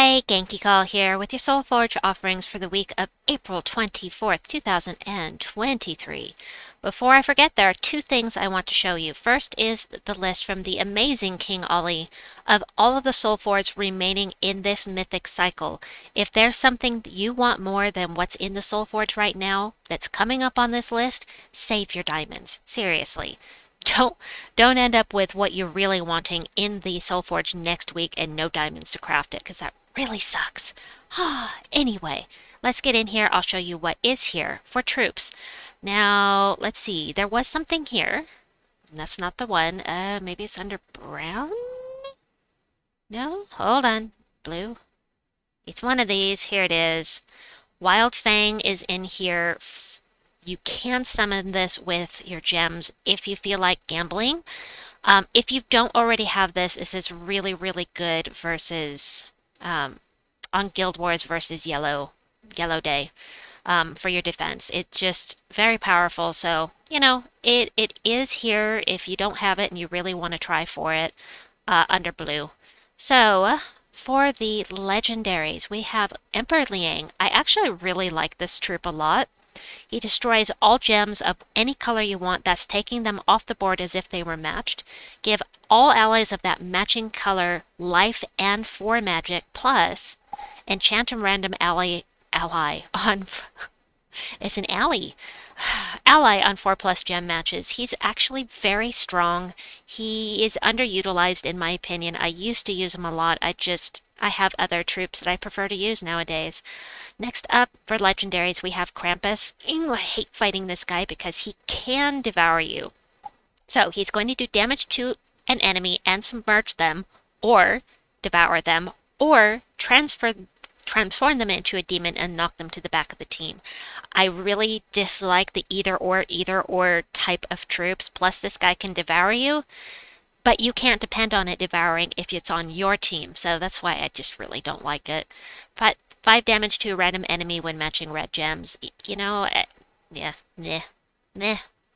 Hi, Genki Call here with your Soulforge offerings for the week of April 24th, 2023. Before I forget, there are two things I want to show you. First is the list from the amazing King Ollie of all of the Soulforges remaining in this mythic cycle. If there's something that you want more than what's in the Soulforge right now that's coming up on this list, save your diamonds. Seriously. Don't don't end up with what you're really wanting in the Soulforge next week and no diamonds to craft it, because that really sucks. Anyway, let's get in here. I'll show you what is here for troops. Now, let's see. There was something here. That's not the one. Maybe it's under brown? No? Hold on. Blue. It's one of these. Here it is. Wildfang is in here. You can summon this with your gems if you feel like gambling. If you don't already have this, this is really, really good versus on Guild Wars versus Yellow Day for your defense. It's just very powerful. So, you know, it is here if you don't have it and you really want to try for it under blue. So, for the legendaries, we have Emperor Liang. I actually really like this troop a lot. He destroys all gems of any color you want, that's taking them off the board as if they were matched. Give all allies of that matching color life and 4 magic, plus enchant a random ally on... it's an ally. Ally on 4+ gem matches. He's actually very strong. He is underutilized in my opinion. I used to use him a lot. I have other troops that I prefer to use nowadays. Next up, for legendaries, we have Krampus. I hate fighting this guy because he can devour you. So he's going to do damage to an enemy and submerge them, or devour them, or transform them into a demon and knock them to the back of the team. I really dislike the either or type of troops. Plus, this guy can devour you, but you can't depend on it devouring if it's on your team, so that's why I just really don't like it. But 5 damage to a random enemy when matching red gems. You know, yeah, meh,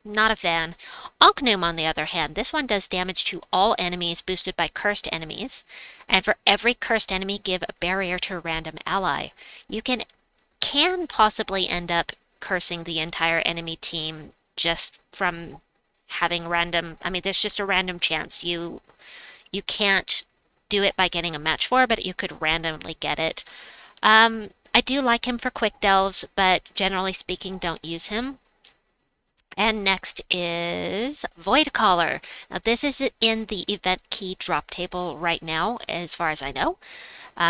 not a fan. Ankenum, on the other hand, this one does damage to all enemies boosted by cursed enemies. And for every cursed enemy, give a barrier to a random ally. You can possibly end up cursing the entire enemy team just from having random... I mean, there's just a random chance. You can't do it by getting a match for, but you could randomly get it. I do like him for quick delves, but generally speaking, don't use him. And next is Voidcaller. Now this is in the event key drop table right now, as far as I know,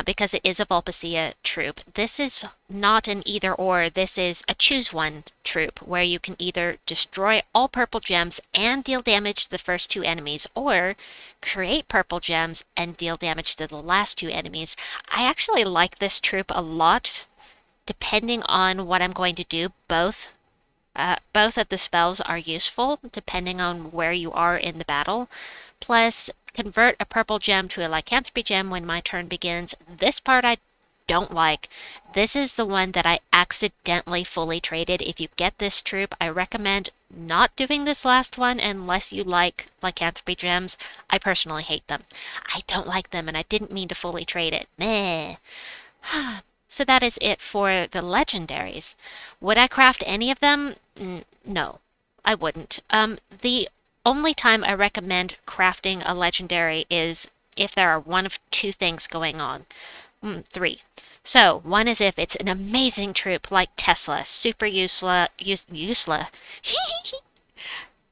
because it is a Vulpacea troop. This is not an either or, this is a choose one troop, where you can either destroy all purple gems and deal damage to the first 2 enemies, or create purple gems and deal damage to the last 2 enemies. I actually like this troop a lot, depending on what I'm going to do. Both of the spells are useful depending on where you are in the battle. Plus, convert a purple gem to a lycanthropy gem when my turn begins. This part I don't like. This is the one that I accidentally fully traded. If you get this troop, I recommend not doing this last one unless you like lycanthropy gems. I personally hate them. I don't like them, and I didn't mean to fully trade it. Meh. So that is it for the legendaries. Would I craft any of them? No, I wouldn't. The only time I recommend crafting a legendary is if there are one of 2 things going on. 3. So, one is if it's an amazing troop like Tesla, super useful,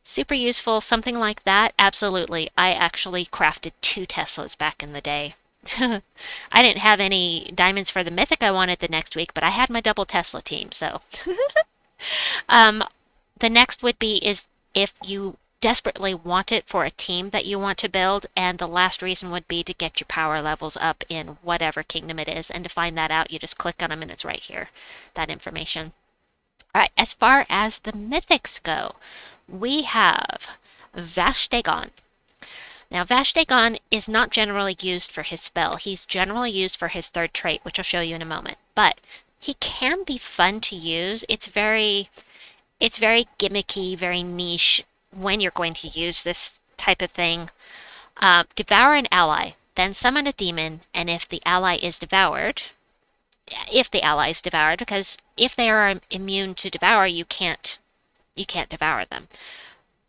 super useful, something like that. Absolutely. I actually crafted 2 Teslas back in the day. I didn't have any diamonds for the mythic I wanted the next week, but I had my double Tesla team, so. The next would be is if you desperately want it for a team that you want to build, and the last reason would be to get your power levels up in whatever kingdom it is, and to find that out, you just click on them and it's right here, that information. Alright, as far as the mythics go, we have VashDagon. Now, VashDagon is not generally used for his spell. He's generally used for his 3rd trait, which I'll show you in a moment. But he can be fun to use. It's very gimmicky, very niche when you're going to use this type of thing. Devour an ally. then summon a demon, and if the ally is devoured, because if they are immune to devour, you can't devour them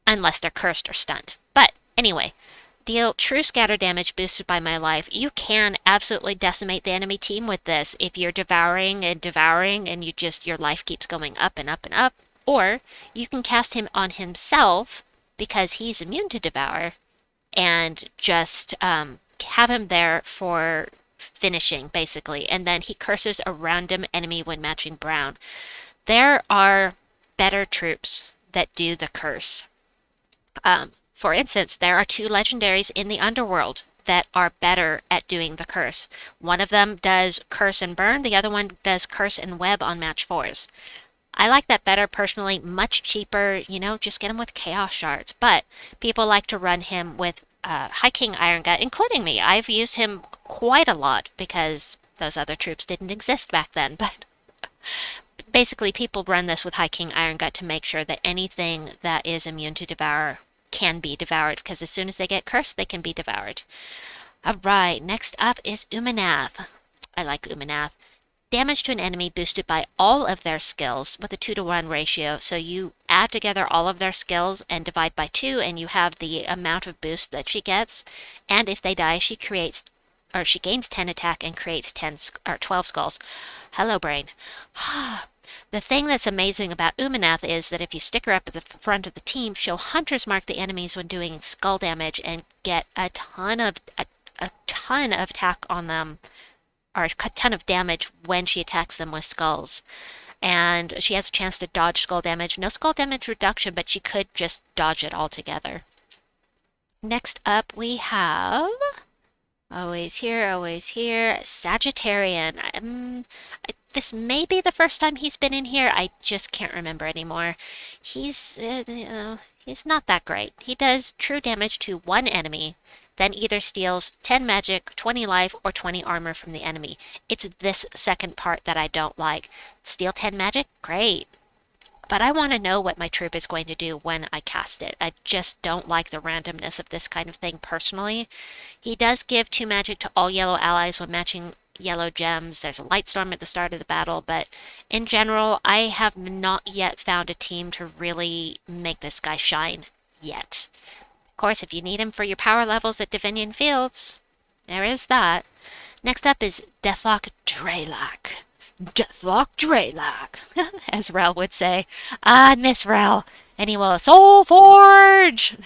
unless they're cursed or stunned. But anyway, deal true scatter damage boosted by my life. You can absolutely decimate the enemy team with this if you're devouring and your life keeps going up and up and up. Or you can cast him on himself because he's immune to devour and just have him there for finishing, basically. And then he curses a random enemy when matching brown. There are better troops that do the curse. For instance, there are 2 legendaries in the underworld that are better at doing the curse. One of them does curse and burn, the other one does curse and web on match 4s. I like that better personally, much cheaper, just get him with chaos shards. But people like to run him with High King Iron Gut, including me. I've used him quite a lot because those other troops didn't exist back then. But basically, people run this with High King Iron Gut to make sure that anything that is immune to devour can be devoured, because as soon as they get cursed, they can be devoured. Alright, next up is Umenath. I like Umenath. Damage to an enemy boosted by all of their skills with a 2-to-1 ratio. So you add together all of their skills and divide by 2, and you have the amount of boost that she gets. And if they die, she gains 10 attack and creates 12 skulls. Hello, brain. The thing that's amazing about Umenath is that if you stick her up at the front of the team, she'll Hunter's Mark the enemies when doing skull damage and get a ton of attack on them, or a ton of damage when she attacks them with skulls. And she has a chance to dodge skull damage. No skull damage reduction, but she could just dodge it altogether. Next up we have... always here, Sagittarian. This may be the first time he's been in here. I just can't remember anymore. He's not that great. He does true damage to 1 enemy, then either steals 10 magic, 20 life, or 20 armor from the enemy. It's this second part that I don't like. Steal 10 magic? Great. But I want to know what my troop is going to do when I cast it. I just don't like the randomness of this kind of thing personally. He does give 2 magic to all yellow allies when matching yellow gems. There's a light storm at the start of the battle, but in general, I have not yet found a team to really make this guy shine yet. Of course, if you need him for your power levels at Divinian Fields, there is that. Next up is Dreadlock. Deathlock Dreadlock, as Rel would say. I miss Rel. And he will Soulforge!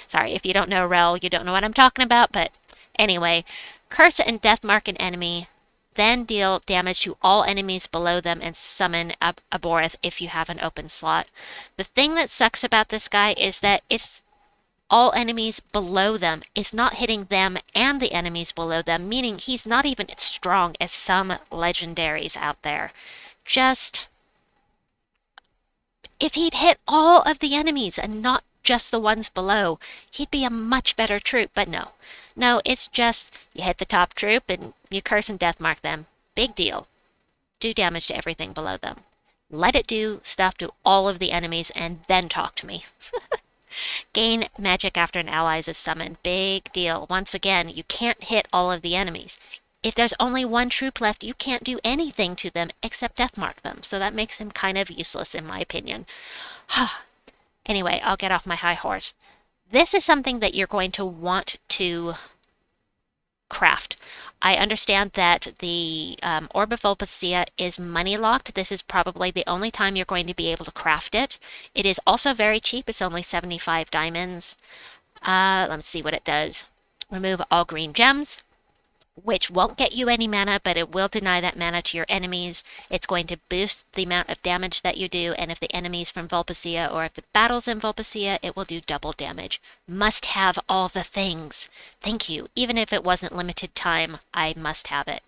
Sorry, if you don't know Rel, you don't know what I'm talking about, but anyway, curse and death mark an enemy, then deal damage to all enemies below them and summon a Borith if you have an open slot. The thing that sucks about this guy is that it's all enemies below them. It's not hitting them and the enemies below them, meaning he's not even as strong as some legendaries out there. Just, if he'd hit all of the enemies and not just the ones below, he'd be a much better troop, but no. No, it's just, you hit the top troop and you curse and death mark them. Big deal. Do damage to everything below them. Let it do stuff to all of the enemies and then talk to me. Gain magic after an ally is summoned. Big deal. Once again, you can't hit all of the enemies. If there's only 1 troop left, you can't do anything to them except death mark them. So that makes him kind of useless in my opinion. Anyway, I'll get off my high horse. This is something that you're going to want to craft. I understand that the Orb of Vulpacea is money locked. This is probably the only time you're going to be able to craft it. It is also very cheap. It's only 75 diamonds. Let's see what it does. Remove all green gems, which won't get you any mana, but it will deny that mana to your enemies. It's going to boost the amount of damage that you do, and if the enemy's from Vulpacea or if the battle's in Vulpacea, it will do double damage. Must have all the things. Thank you. Even if it wasn't limited time, I must have it.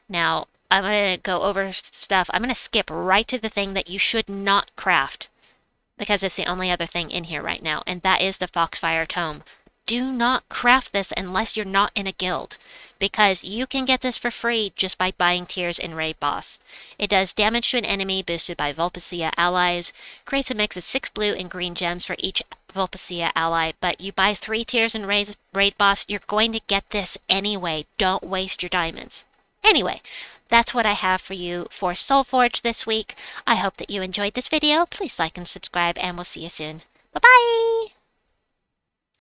Now, I'm going to go over stuff. I'm going to skip right to the thing that you should not craft, because it's the only other thing in here right now, and that is the Foxfire Tome. do not craft this unless you're not in a guild, because you can get this for free just by buying tiers in Raid Boss. It does damage to an enemy boosted by Vulpacea allies, creates a mix of 6 blue and green gems for each Vulpacea ally, but you buy 3 tiers in Raid Boss, you're going to get this anyway. Don't waste your diamonds. Anyway, that's what I have for you for Soulforge this week. I hope that you enjoyed this video. Please like and subscribe, and we'll see you soon. Bye-bye!